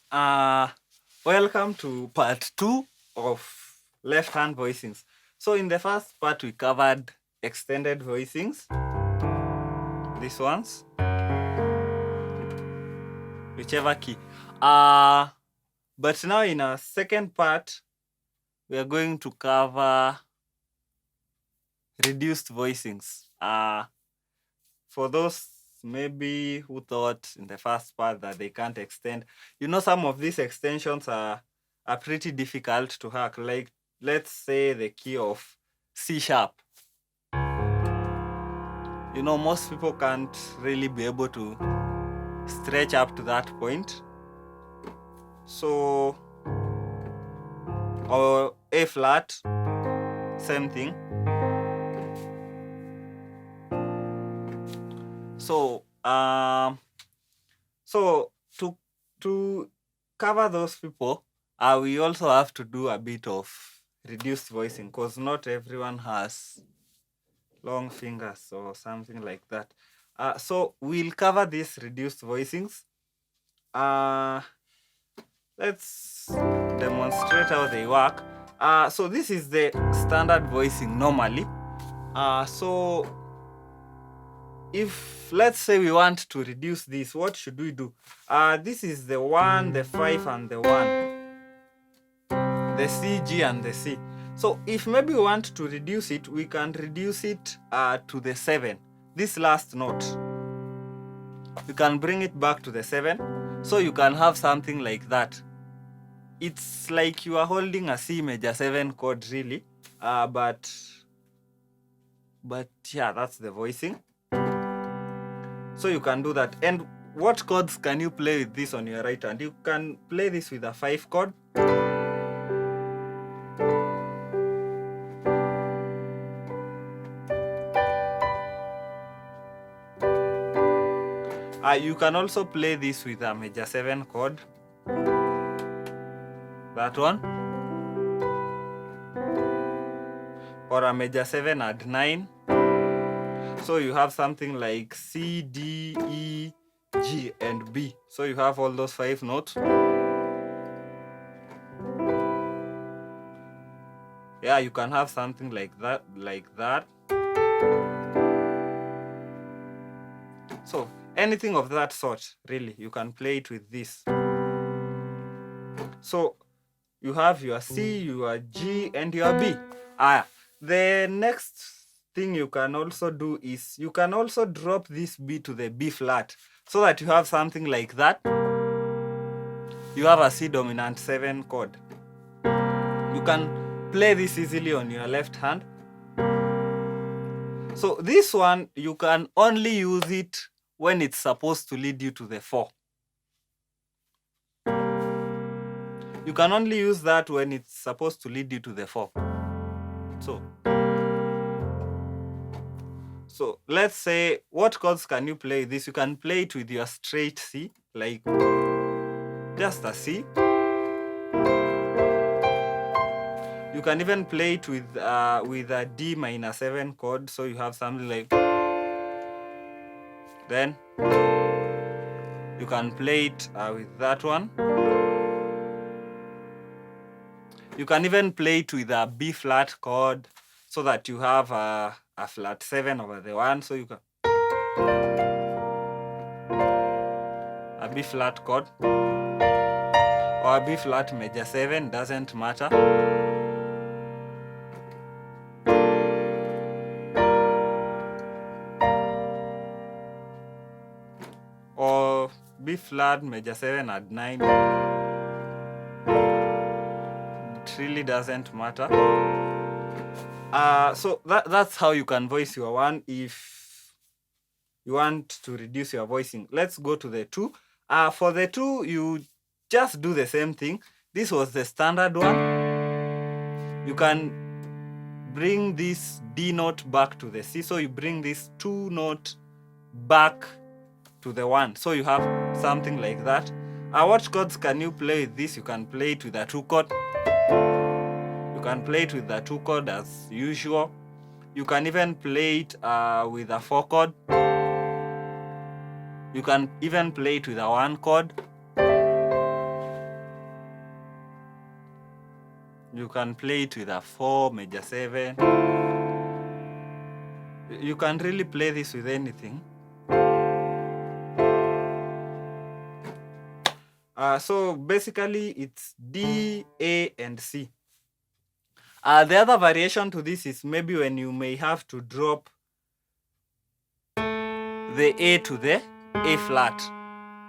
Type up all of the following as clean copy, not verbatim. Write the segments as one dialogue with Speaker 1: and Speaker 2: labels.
Speaker 1: Uh, Welcome to part 2 of left hand voicings. So in the first part we covered extended voicings, these ones, whichever key. But now in our second part we are going to cover reduced voicings. For those maybe who thought in the first part that they can't extend, some of these extensions are pretty difficult to hack. Like, let's say the key of C sharp. Most people can't really be able to stretch up to that point. So, or A flat, same thing. So, to cover those people, we also have to do a bit of reduced voicing because not everyone has long fingers or something like that. So we'll cover these reduced voicings. Let's demonstrate how they work. So this is the standard voicing normally. So if let's say we want to reduce this, what should we do? This is the 1, the 5, and the 1, the C, G, and the C. So if maybe we want to reduce it, we can reduce it to the 7, this last note. You can bring it back to the 7, so you can have something like that. It's like you are holding a C major 7 chord really, but yeah, that's the voicing. So you can do that. And what chords can you play with this on your right hand? You can play this with a 5 chord. You can also play this with a major 7 chord. That one. Or a major 7 add 9. So you have something like C, D, E, G, and B. So you have all those 5 notes. Yeah, you can have something like that. So anything of that sort, really, you can play it with this. So you have your C, your G, and your B. The next thing you can also do is you can also drop this B to the B flat so that you have something like that. You have a C dominant 7 chord. You can play this easily on your left hand. So this one, you can only use it when it's supposed to lead you to the 4. You can only use that when it's supposed to lead you to the 4. So let's say, what chords can you play this? You can play it with your straight C, like just a C. You can even play it with a D minor 7 chord, so you have something like. Then you can play it with that one. You can even play it with a B flat chord, so that you have a flat 7 over the 1. So you can a B flat chord or a B flat major 7, doesn't matter. Or B flat major 7 at 9. It really doesn't matter. So that's how you can voice your 1 if you want to reduce your voicing. Let's go to the 2. For the 2, you just do the same thing. This was the standard one. You can bring this D note back to the C. So you bring this 2 note back to the 1. So you have something like that. What chords can you play with this? You can play it with a 2 chord. You can play it with the 2 chord as usual. You can even play it with a 4 chord. You can even play it with a 1 chord. You can play it with a 4, major 7. You can really play this with anything. So basically it's D, A, and C. The other variation to this is maybe when you may have to drop the A to the A flat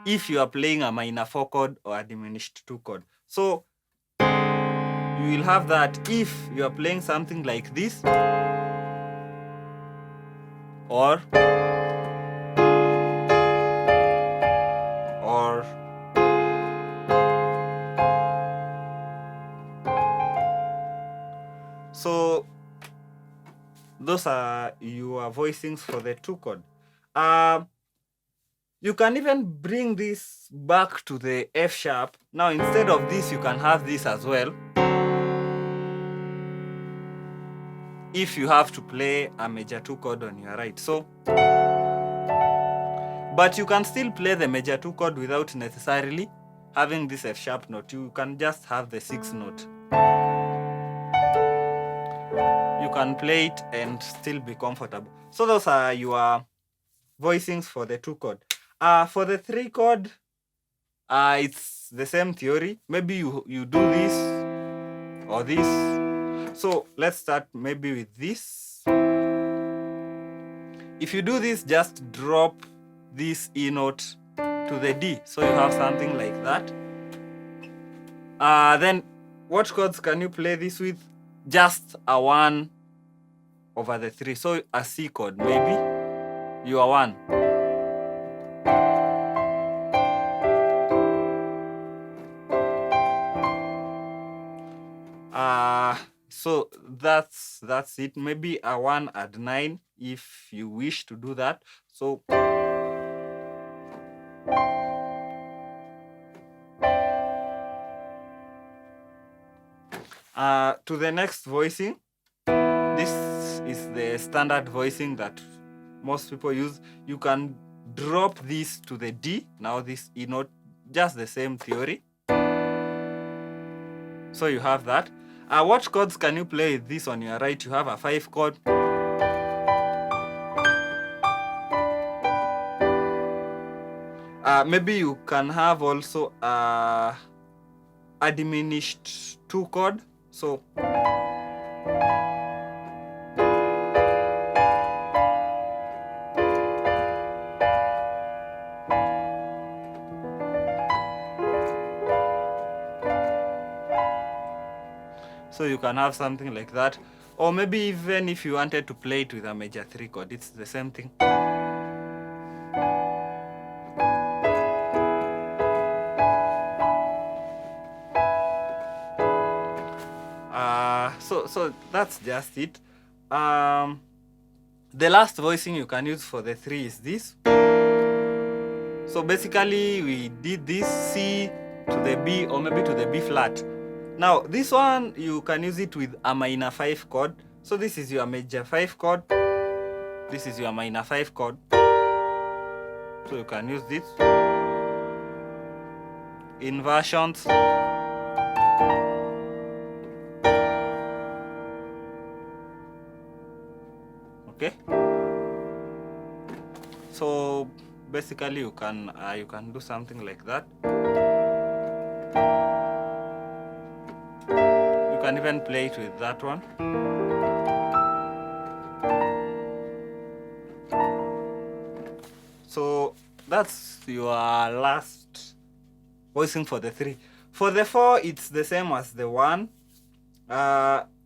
Speaker 1: if you are playing a minor 4 chord or a diminished 2 chord. So you will have that if you are playing something like this, or so those are your voicings for the 2 chord. You can even bring this back to the F sharp. Now instead of this, you can have this as well. If you have to play a major 2 chord on your right. So, but you can still play the major 2 chord without necessarily having this F sharp note. You can just have the 6th note. You can play it and still be comfortable. So those are your voicings for the 2 chord. For the 3 chord, it's the same theory. Maybe you do this or this. So let's start maybe with this. If you do this, just drop this E note to the D. So you have something like that. Then what chords can you play this with? Just a 1 over the 3. So a C chord, maybe. You are 1. So that's it. Maybe a 1 add 9 if you wish to do that. So to the next voicing. This is the standard voicing that most people use. You can drop this to the D. Now this E note, just the same theory. So you have that. What chords can you play with this on your right? You have a 5 chord. Maybe you can have also a diminished 2 chord. So you can have something like that. Or maybe even if you wanted to play it with a major 3 chord, it's the same thing. So that's just it. The last voicing you can use for the 3 is this. So basically we did this C to the B or maybe to the B flat. Now this one you can use it with a minor 5 chord. So this is your major 5 chord. This is your minor 5 chord. So you can use this. Inversions. Okay. So basically you can do something like that. You can even play it with that one. So that's your last voicing for the 3. For the 4, it's the same as the 1.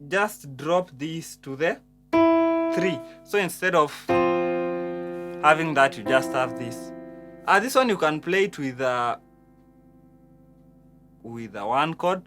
Speaker 1: Just drop these to the 3. So instead of having that, you just have this. This one you can play it with a 1 chord.